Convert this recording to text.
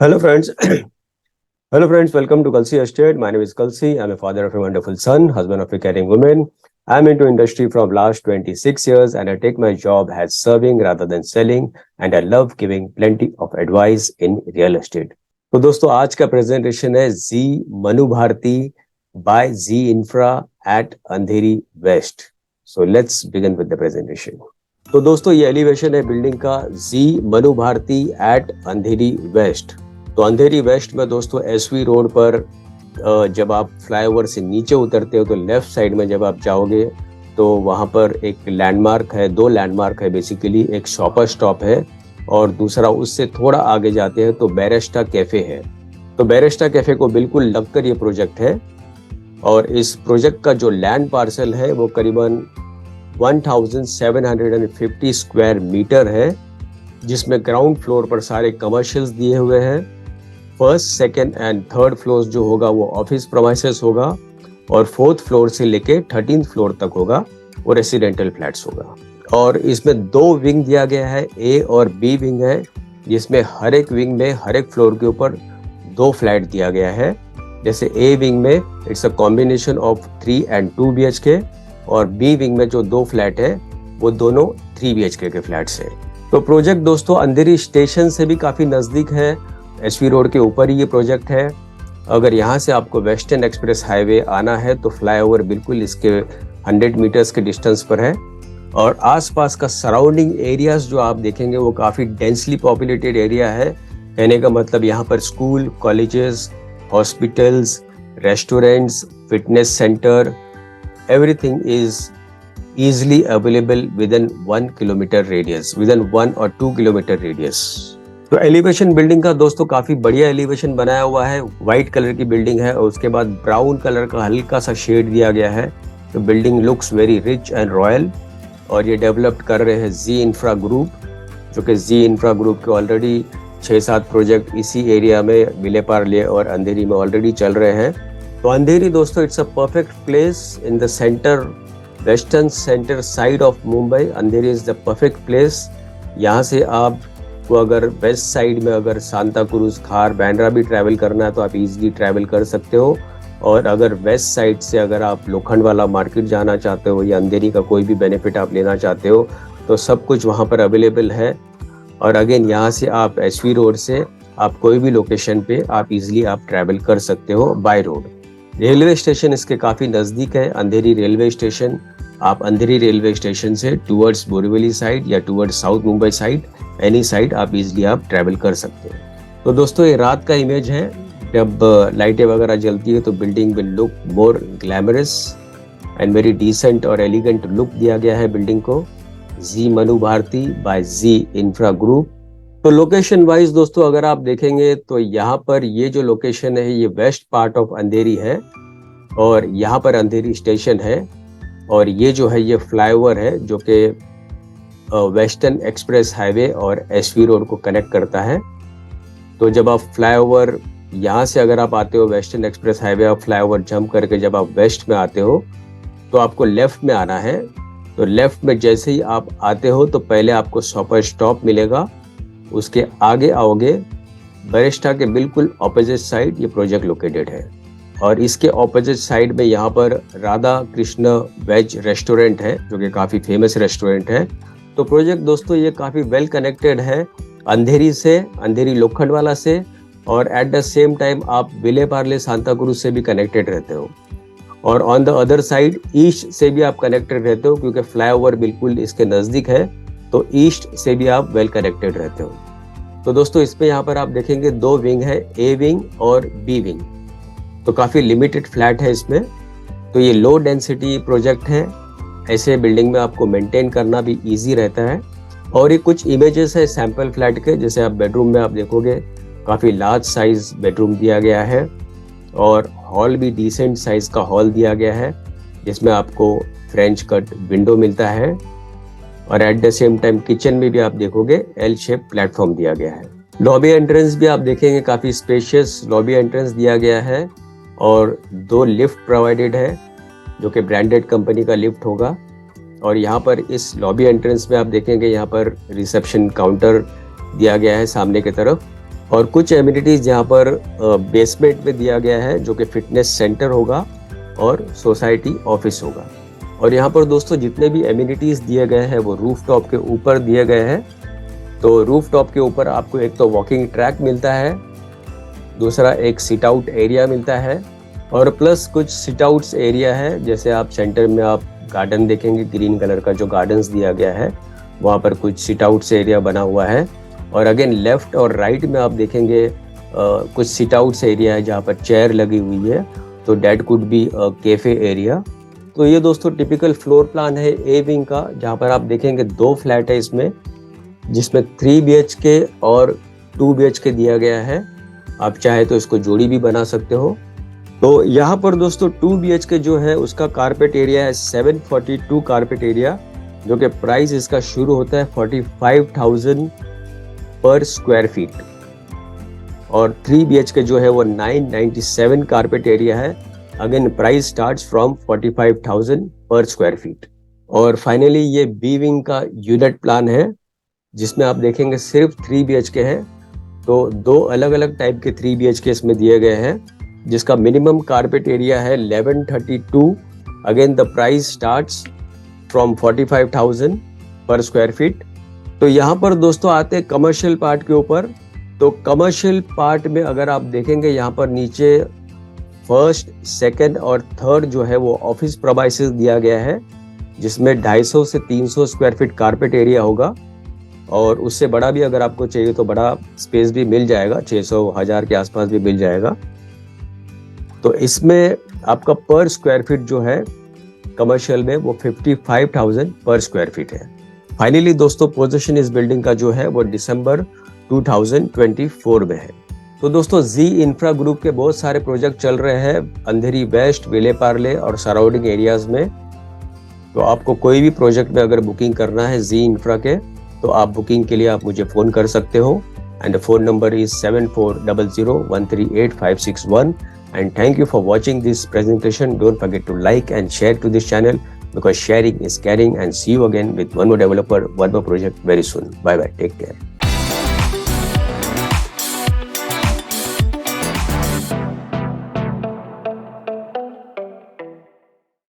Hello friends. Hello friends, welcome to Kalsi Estate. My name is Kalsi. I'm a father of a wonderful son, husband of a caring woman. I'm into industry from last 26 years and I take my job as serving rather than selling and I love giving plenty of advice in real estate. तो दोस्तों आज का presentation है G Manu Bharti by G infra at Andheri west. So let's begin with the presentation. तो दोस्तों ये elevation है building का G Manu Bharti at Andheri west. तो अंधेरी वेस्ट में दोस्तों एसवी रोड पर जब आप फ्लाईओवर से नीचे उतरते हो तो लेफ्ट साइड में जब आप जाओगे तो वहां पर एक लैंडमार्क है, दो लैंडमार्क है बेसिकली. एक शॉपर स्टॉप है और दूसरा उससे थोड़ा आगे जाते हैं तो बैरिस्टा कैफे है. तो बैरिस्टा कैफे को बिल्कुल लगकर ये प्रोजेक्ट है और इस प्रोजेक्ट का जो लैंड पार्सल है वो करीबन 1750 स्क्वायर मीटर है, जिसमें ग्राउंड फ्लोर पर सारे कमर्शियल्स दिए हुए हैं. First, second and third floor जो होगा वो ऑफिस प्रीमाइसेस होगा और फोर्थ फ्लोर से लेके 13th फ्लोर तक होगा वो रेसिडेंटल फ्लैट्स होगा. और इसमें दो विंग दिया गया है, ए और बी विंग है, जिसमें हर एक विंग में हर एक फ्लोर के ऊपर दो फ्लैट दिया गया है. जैसे ए विंग में it's a combination of 3 and 2 BHK और बी विंग में जो दो फ्लैट है वो दोनों 3 BHK के फ्लैट्स है. तो प्रोजेक्ट दोस्तों अंधेरी स्टेशन से भी काफी नजदीक है, एसवी रोड के ऊपर ही ये प्रोजेक्ट है. अगर यहाँ से आपको वेस्टर्न एक्सप्रेस हाईवे आना है तो फ्लाईओवर बिल्कुल इसके 100 मीटर्स के डिस्टेंस पर है. और आसपास का सराउंडिंग एरियाज जो आप देखेंगे वो काफी डेंसली पॉपुलेटेड एरिया है. कहने का मतलब यहाँ पर school, colleges, hospitals, restaurants, fitness centre, everything is easily available within 1 kilometer radius, within 1 or 2 kilometer radius. तो एलिवेशन बिल्डिंग का दोस्तों काफी बढ़िया एलिवेशन बनाया हुआ है. व्हाइट कलर की बिल्डिंग है और उसके बाद ब्राउन कलर का हल्का सा शेड दिया गया है. तो building looks very rich and royal. और ये डेवलप्ड कर रहे हैं जी इंफ्रा ग्रुप, जो कि जी इंफ्रा ग्रुप के ऑलरेडी 6-7 प्रोजेक्ट इसी एरिया में विलेपार्ले और अंधेरी में ऑलरेडी चल रहे हैं. तो अंधेरी दोस्तों it's a perfect place in the centre, western centre side of Mumbai. Andheri is the perfect place. यहाँ से आपको अगर वेस्ट साइड में अगर सांता क्रूज, खार, बांद्रा भी ट्रैवल करना है तो आप इजीली ट्रैवल कर सकते हो. और अगर वेस्ट साइड से अगर आप लोखंड वाला मार्केट जाना चाहते हो या अंधेरी का कोई भी बेनिफिट आप लेना चाहते हो तो सब कुछ वहाँ पर अवेलेबल है. और अगेन यहाँ से आप एसवी रोड से आप कोई भी लोकेशन पे आप इजीली आप ट्रैवल कर सकते हो बाय रोड. रेलवे स्टेशन इसके काफी नजदीक है, अंधेरी रेलवे स्टेशन. आप अंधेरी रेलवे स्टेशन से टुवर्ड्स बोरीवली साइड या towards south Mumbai side, any side आप इजीली आप ट्रैवल कर सकते हैं. तो दोस्तों ये रात का इमेज है. जब लाइटें वगैरह जलती है तो building will look more glamorous and very decent और एलिगेंट लुक दिया गया है बिल्डिंग को. G Manu Bharti by G infra group. तो लोकेशन वाइज दोस्तों अगर आप देखेंगे तो यहाँ पर ये जो लोकेशन है ये वेस्ट पार्ट ऑफ अंधेरी है और यहाँ पर अंधेरी स्टेशन है. और ये जो है ये फ्लाईओवर है जो कि वेस्टर्न एक्सप्रेस हाईवे और एसवी रोड को कनेक्ट करता है. तो जब आप फ्लाईओवर यहाँ से अगर आप आते हो वेस्टर्न एक्सप्रेस हाईवे और फ्लाईओवर जंप करके जब आप वेस्ट में आते हो तो आपको लेफ्ट में आना है. तो लेफ्ट में जैसे ही आप आते हो तो पहले आपको शॉपर स्टॉप मिलेगा. उसके आगे आओगे, बैरिस्टा के बिल्कुल ऑपोजिट साइड ये प्रोजेक्ट लोकेटेड है. और इसके ऑपोजिट साइड में यहाँ पर राधा कृष्ण वेज रेस्टोरेंट है जो कि काफ़ी फेमस रेस्टोरेंट है. तो प्रोजेक्ट दोस्तों ये काफ़ी वेल कनेक्टेड है अंधेरी से, अंधेरी लोखंडवाला से. और एट द सेम टाइम आप विलेपार्ले, सांता क्रूज से भी कनेक्टेड रहते हो. और on the other side east से भी आप कनेक्टेड रहते हो क्योंकि फ्लाईओवर बिल्कुल इसके नज़दीक है. तो ईस्ट से भी आप वेल कनेक्टेड रहते हो. तो दोस्तों इसमें यहाँ पर आप देखेंगे दो विंग है, ए विंग और बी विंग. तो काफ़ी लिमिटेड फ्लैट है इसमें. तो ये लो डेंसिटी प्रोजेक्ट है. ऐसे बिल्डिंग में आपको मेंटेन करना भी इजी रहता है. और ये कुछ इमेजेस है सैंपल फ्लैट के. जैसे आप बेडरूम में आप देखोगे काफ़ी लार्ज साइज बेडरूम दिया गया है और हॉल भी डिसेंट साइज का हॉल दिया गया है जिसमें आपको फ्रेंच कट विंडो मिलता है. और at the same time kitchen में भी आप देखोगे एल शेप प्लेटफॉर्म दिया गया है. लॉबी एंट्रेंस भी आप देखेंगे काफ़ी स्पेशियस लॉबी एंट्रेंस दिया गया है और 2 लिफ्ट प्रोवाइडेड है जो कि ब्रांडेड कंपनी का लिफ्ट होगा. और यहाँ पर इस लॉबी एंट्रेंस में आप देखेंगे यहाँ पर रिसेप्शन काउंटर दिया गया है सामने की तरफ. और कुछ एमिनिटीज यहाँ पर बेसमेंट में दिया गया है जो कि फिटनेस सेंटर होगा और सोसाइटी ऑफिस होगा। और यहाँ पर दोस्तों जितने भी एमिनिटीज दिए गए हैं वो रूफ टॉप के ऊपर दिए गए हैं। तो रूफ टॉप के ऊपर आपको एक तो वॉकिंग ट्रैक मिलता है, दूसरा एक सिट आउट एरिया मिलता है और प्लस कुछ सिट आउट्स एरिया है। जैसे आप सेंटर में आप गार्डन देखेंगे, ग्रीन कलर का जो गार्डन्स दिया गया है वहाँ पर कुछ सिट आउट्स एरिया बना हुआ है। और अगेन लेफ्ट और राइट में आप देखेंगे कुछ सिट आउट्स एरिया है जहाँ पर चेयर लगी हुई है, तो that could be cafe area. तो ये दोस्तों टिपिकल फ्लोर प्लान है ए विंग का, जहाँ पर आप देखेंगे 2 फ्लैट है इसमें, जिसमें 3 BHK और 2 BHK दिया गया है। आप चाहे तो इसको जोड़ी भी बना सकते हो। तो यहाँ पर दोस्तों 2 BHK जो है उसका कारपेट एरिया है 742 कारपेट एरिया, जो कि प्राइस इसका शुरू होता है 45,000 पर स्क्वायर फीट। और 3 BHK जो है वो 997 कारपेट एरिया है, अगेन प्राइस स्टार्ट्स फ्रॉम 45,000 पर स्क्वायर फीट। और फाइनली ये बी विंग का यूनिट प्लान है, जिसमें आप देखेंगे सिर्फ 3 BHK है। तो 2 अलग अलग टाइप के 3 BHK इसमें दिए गए हैं, जिसका मिनिमम कारपेट एरिया है 1132। Again the price starts from 45,000 पर स्क्वायर फीट। तो यहाँ पर दोस्तों आते हैं कमर्शियल पार्ट के ऊपर। तो कमर्शियल पार्ट में अगर आप देखेंगे यहाँ पर नीचे फर्स्ट, सेकंड और थर्ड जो है वो ऑफिस प्रेमाइसेस दिया गया है, जिसमें 250 से 300 स्क्वायर फीट कारपेट एरिया होगा। और उससे बड़ा भी अगर आपको चाहिए तो बड़ा स्पेस भी मिल जाएगा, 600-1000 के आसपास भी मिल जाएगा। तो इसमें आपका पर स्क्वायर फीट जो है कमर्शियल में वो 55,000 पर स्क्वायर फीट है। फाइनली दोस्तों पोजीशन इस बिल्डिंग का जो है वो दिसंबर 2024 में है। तो दोस्तों जी इंफ्रा ग्रुप के बहुत सारे प्रोजेक्ट चल रहे हैं अंधेरी वेस्ट, विले पार्ले और सराउंडिंग एरियाज में। तो आपको कोई भी प्रोजेक्ट में अगर बुकिंग करना है जी इंफ्रा के, तो आप बुकिंग के लिए आप मुझे फ़ोन कर सकते हो। And phone number is 7400138561। And thank you for watching this presentation. Don't forget to like and share to this channel, because sharing is caring. And see you again with one more developer, one more project very soon. Bye bye. Take care.